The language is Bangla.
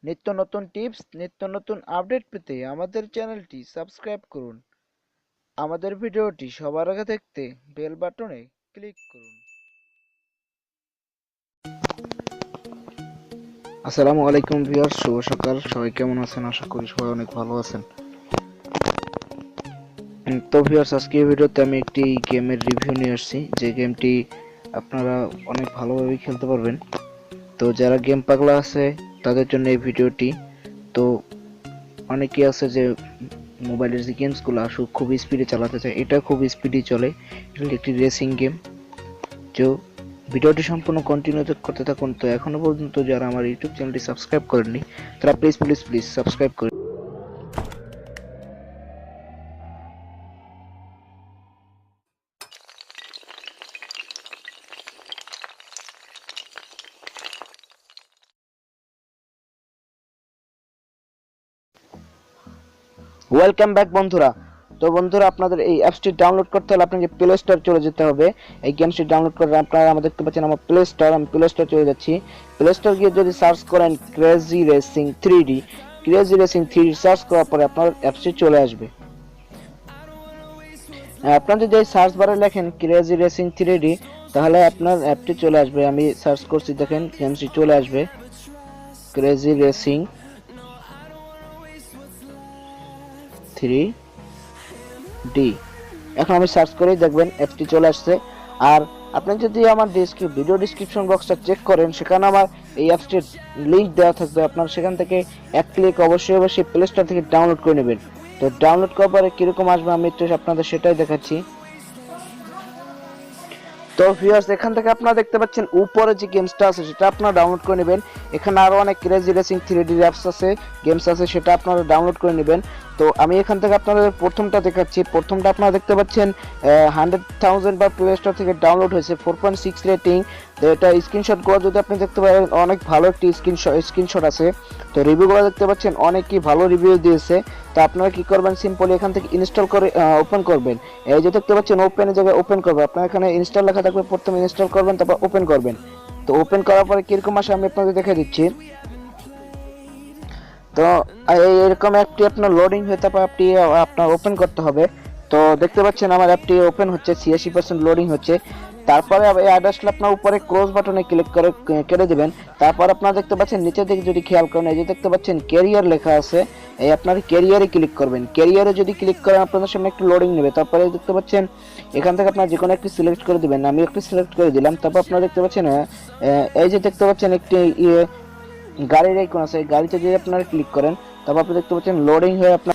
নিত্য নতুন টিপস, নিত্য নতুন আপডেট পেতে আমাদের চ্যানেলটি সাবস্ক্রাইব করুন। আমাদের ভিডিওটি সবার আগে দেখতে বেল বাটনে ক্লিক করুন। আসসালামু আলাইকুম ভিউয়ার্স, শুভ সকাল। সবাই কেমন আছেন? আশা করি সবাই অনেক ভালো আছেন। তো ভিউয়ার্স, আজকে এই ভিডিওতে আমি একটি গেমের রিভিউ নিয়ে আসছি, যে গেমটি আপনারা অনেক ভালোভাবে খেলতে পারবেন। তো যারা গেম পাগলা আছে তাদের জন্য এই ভিডিওটি। তো অনেকে আছে যে মোবাইলের যে গেমসগুলো খুব স্পিডে চালাতে চায়, এটা খুব স্পিডে চলে। এটা একটি রেসিং গেম। তো ভিডিওটি সম্পূর্ণ কন্টিনিউ করতে থাকুন। তো এখনো পর্যন্ত যারা আমার ইউটিউব চ্যানেলটি সাবস্ক্রাইব করেননি তারা প্লিজ প্লিজ প্লিজ সাবস্ক্রাইব করুন। ওয়েলকাম ব্যাক বন্ধুরা। তো বন্ধুরা, আপনাদের এই অ্যাপসটি ডাউনলোড করতে হলে আপনাকে প্লে স্টোর চলে যেতে হবে। এই গেমসটি ডাউনলোড করে আপনারা আমাদের দেখতে পাচ্ছেন আমার প্লে স্টোর। আমি প্লে স্টোর চলে যাচ্ছি। প্লে স্টোর গিয়ে যদি সার্চ করেন crazy racing 3D, crazy racing 3D search করার পরে আপনার অ্যাপসটি চলে আসবে। আপনারা যদি এই সার্চ বারে লেখেন ক্রেজি রেসিং 3D, তাহলে আপনার অ্যাপটি চলে আসবে। আমি সার্চ করছি, দেখেন গেমসটি চলে আসবে, ক্রেজি রেসিং 3D। এখন আমি সার্চ করেই দেখবেন অ্যাপটি চলে আসছে। আর আপনি যদি আমার ভিডিও ডিসক্রিপশন বক্সটা চেক করেন, সেখানে আমার এই অ্যাপসটির লিঙ্ক দেওয়া থাকবে। আপনার সেখান থেকে এক ক্লিক অবশ্যই প্লে স্টোর থেকে ডাউনলোড করে নেবেন। তো ডাউনলোড করার পরে কীরকম আসবে আমি একটু আপনাদের সেটাই দেখাচ্ছি। তো ভিউয়ার্স, এখান থেকে আপনারা দেখতে পাচ্ছেন উপরে যে গেমসটা আছে সেটা আপনারা ডাউনলোড করে নেবেন। এখানে আরো অনেক ক্রেজি রেসিং 3D অ্যাপস আছে, গেমস আছে, সেটা আপনারা ডাউনলোড করে নেবেন। তো আমি এখান থেকে আপনাদের প্রথমটা দেখাচ্ছি। প্রথমটা আপনারা দেখতে পাচ্ছেন 100,000 বার প্লে স্টোর থেকে ডাউনলোড হয়েছে, 4.6 রেটিং। তো এটা স্ক্রিনশটগুলো যদি আপনি দেখতে পারেন, অনেক ভালো একটি স্ক্রিনশট আছে। তো রিভিউগুলো দেখতে পাচ্ছেন, অনেকই ভালো রিভিউ দিয়েছে। তো আপনারা কি করবেন, সিম্পলি এখান থেকে ইনস্টল করে ওপেন করবেন। এই যে দেখতে পাচ্ছেন ওপেনের জায়গায় ওপেন করবেন, আপনার এখানে ইনস্টল লেখা থাকবে, প্রথমে ইনস্টল করবেন, তারপর ওপেন করবেন। তো ওপেন করার পরে কিরকম আসে আমি আপনাদের দেখে দিচ্ছি। তো এরকম অ্যাপটি আপনার লোডিং হয়ে তারপর অ্যাপটি আপনার ওপেন করতে হবে। তো দেখতে পাচ্ছেন আমার অ্যাপটি ওপেন হচ্ছে, 86% লোডিং হচ্ছে। তারপরে অ্যাড্রেসটা আপনার উপরে ক্লোজ বাটনে ক্লিক করে কেটে দিবেন। তারপর আপনারা দেখতে পাচ্ছেন নিচের দিকে যদি খেয়াল করেন, এই যে দেখতে পাচ্ছেন ক্যারিয়ার লেখা আছে, এই আপনার ক্যারিয়ারে ক্লিক করবেন। ক্যারিয়ারে যদি ক্লিক করেন আপনাদের সামনে একটু লোডিং নেবে। তারপরে দেখতে পাচ্ছেন এখান থেকে আপনার যে কোনো একটি সিলেক্ট করে দিবেন। আমি একটু সিলেক্ট করে দিলাম। তারপর আপনারা দেখতে পাচ্ছেন এই যে দেখতে পাচ্ছেন একটি গাড়ির আইকন আছে, গাড়িতে যদি আপনারা ক্লিক করেন, তারপর আপনি দেখতে পাচ্ছেন লোডিং হয়ে আপনার